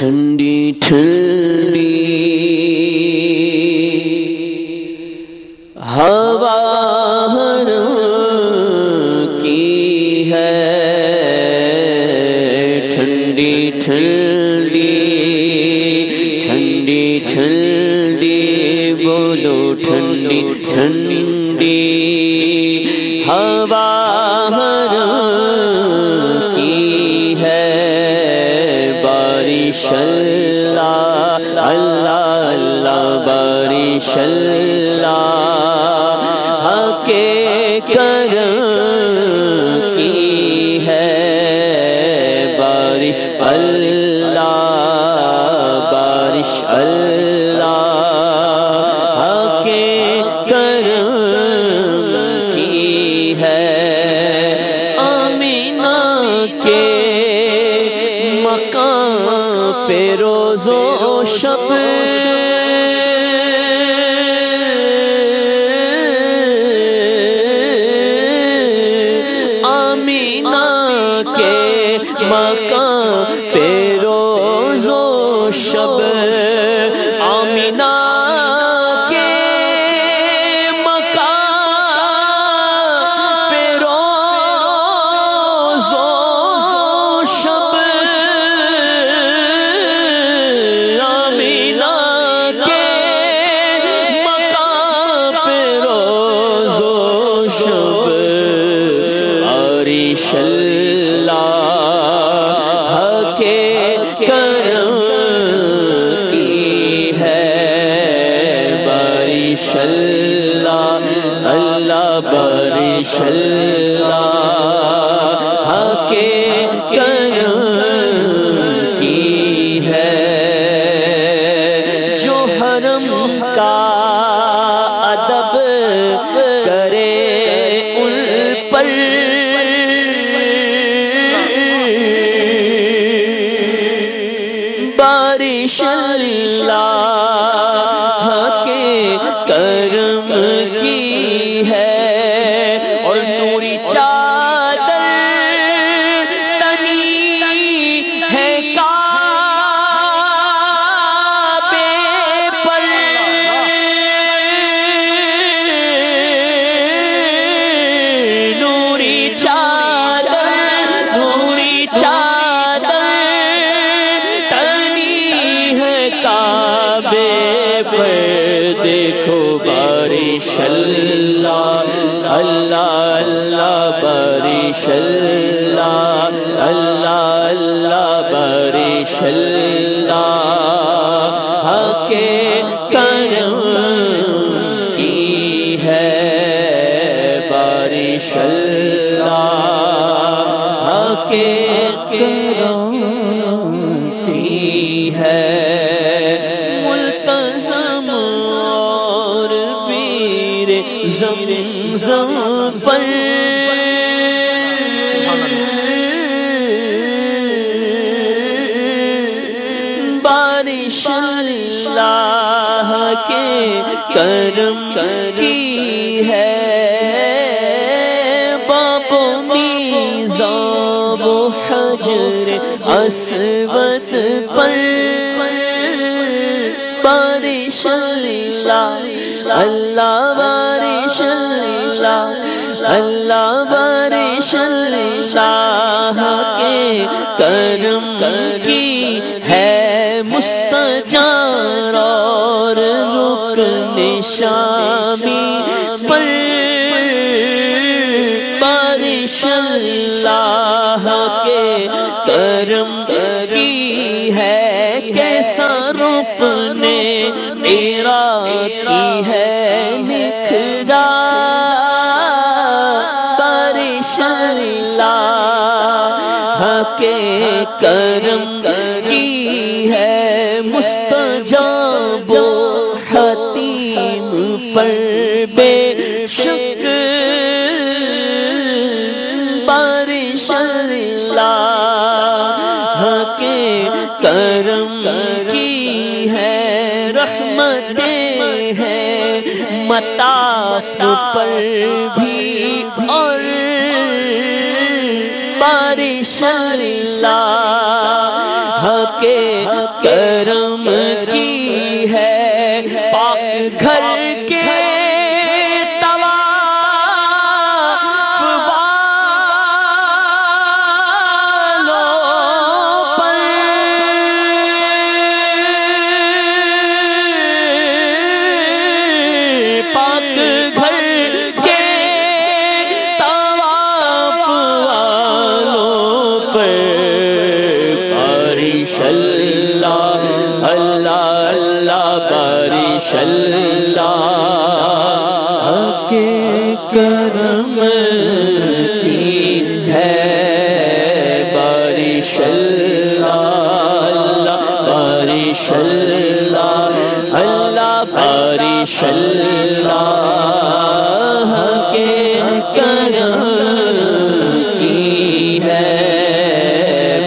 ٹھنڈی ٹھنڈی ہوا کی ہے، ٹھنڈی ٹھنڈی ٹھنڈی ٹھنڈی بولو ٹھنڈی ٹھنڈی ہوا کی ہے، بارش اللہ اللہ اللہ بارش اللہ کے کرم کی ہے، بارش اللہ بارش اللہ کے کرم کی ہے، آمینہ کے مقام پہ روز و شب مقام پہ روز و شب، آمینہ کے مقام پہ روز و شب، آمینہ کے مقام پہ روز و شب، بارش اللہ اللہ بارش اللہ کے کرم کی ہے، جو حرم کا ادب کرے ان پر بارش اللہ کے کرم کی ہے، اور نوری چادر تنی ہے کعبے پر، نوری چادر کعبے پر، دیکھو بارش اللہ اللہ اللہ بارش اللہ اللہ اللہ بارش اللہ کے کرم کی ہے، بارش اللہ کے کرم کی ہے، زمزم پر بارش اللہ کے کرم کی ہے، باب و میزاب و حجر اسود پر بارش اللہ اللہ بارش اللہ اللہ بارش اللہ کے کرم کی ہے، مستجار اور رکن شامی پر بارش اللہ کے کرم کی ہے، کیسا رف نے کی ہے نکھرا، بارش اللہ کے کرم کی ہے، مستجاب حتیم پر بے شک بارش اللہ کے کرم کی ہے، رحمتیں ہیں مطاف پر بھی اور بارش اللہ کے کرم کی ہے پاک گھر کے کے کرم کی ہے بارش اللہ بارش اللہ اللہ بارش اللہ کے کرم کی ہے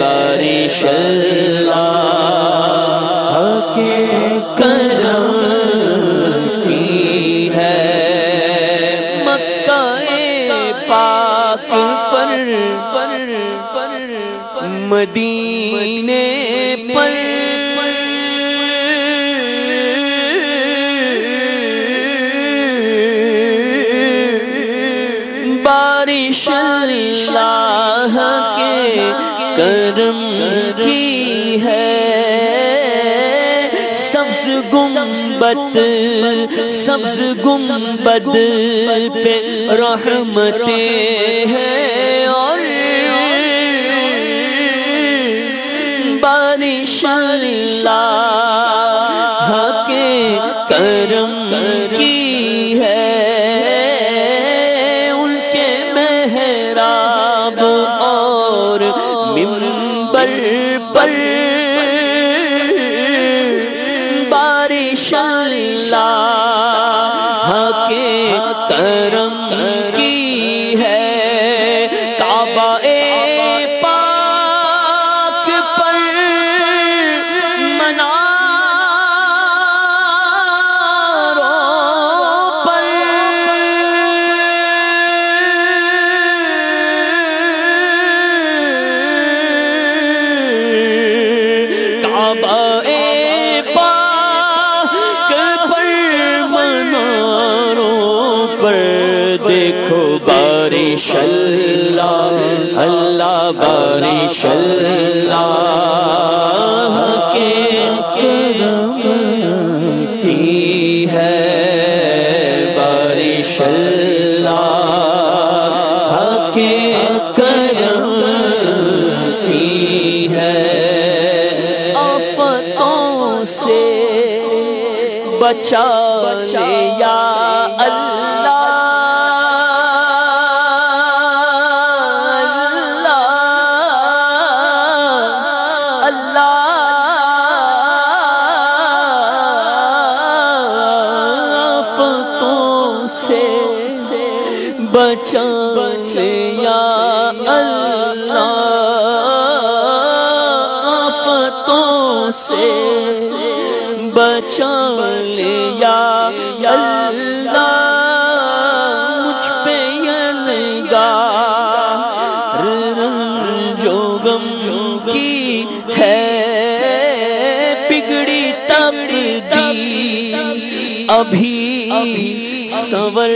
بارش اللہ کے کرم مدینے پر بارش اللہ کے کرم کی ہے سبز گنبد پہ رحمتیں ہیں اور بارش اللہ کے کرم کی ہے ان کے محراب اور منبر پر بارش اللہ کے کرم کی ہے کعبہ دیکھو بارش اللہ اللہ بارش اللہ کے کرم کی ہے بارش اللہ کے کرم کی ہے آفتوں سے بچا لے یا اللہ بچا لے یا اللہ آفتوں سے بچا لے یا اللہ مجھ پہ یہ نگاہ جو غم کی ہے بگڑی تقدیر ابھی سنور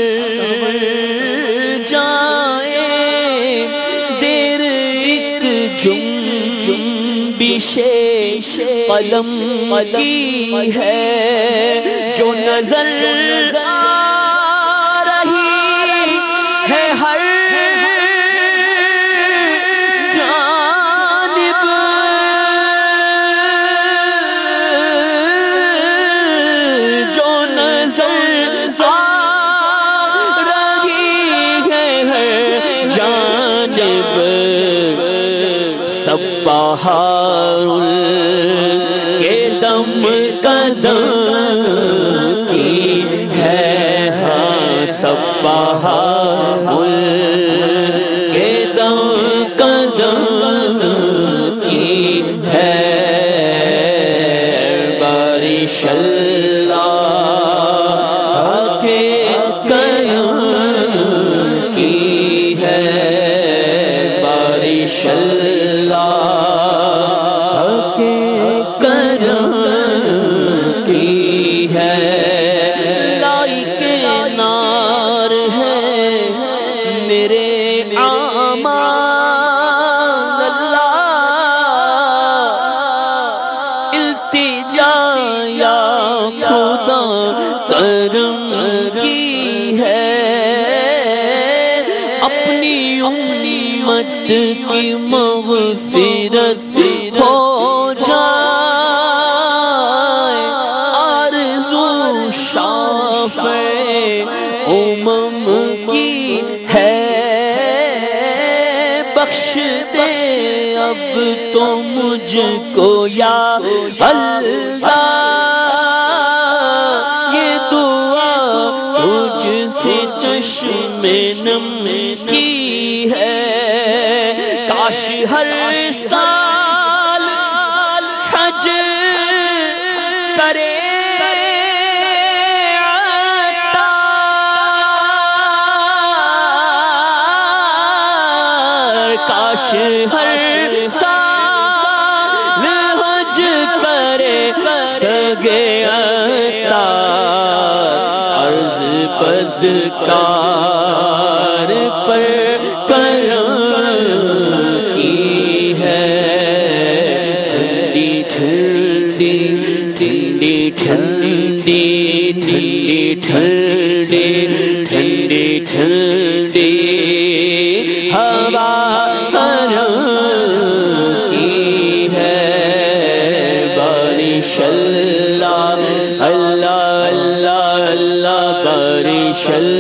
جائے دیر ایک جنبش قلم کی ہے جو نظر آ رہی ہے ہر جانب جو نظر سب بہار کے دم قدم کی ہے ہاں سب بہار کے دم قدم کی ہے بارش اللہ کے کرم کی ہے بارش اللہ کے جا یا خدا کرم کی ہے، اپنی امت کی مغفرت ہو جائے، آرزو شافع امم کی ہے، بخش دے اب تو مجھ کو یا اللہ، یہ دعا تجھ سے چشم نم کی ہے، کاش ہر سال حج کرے عطار، کاش ہر سال حج کرے سگے عطار، عرض بدکار پر کرم کی ہے، ٹھنڈی ٹھنڈی ٹھنڈی ٹھنڈی ٹھنڈی ٹھنڈی ٹھنڈی ہوا کرم کی ہے، بارش اللہ اللہ اللہ اللہ بارش اللہ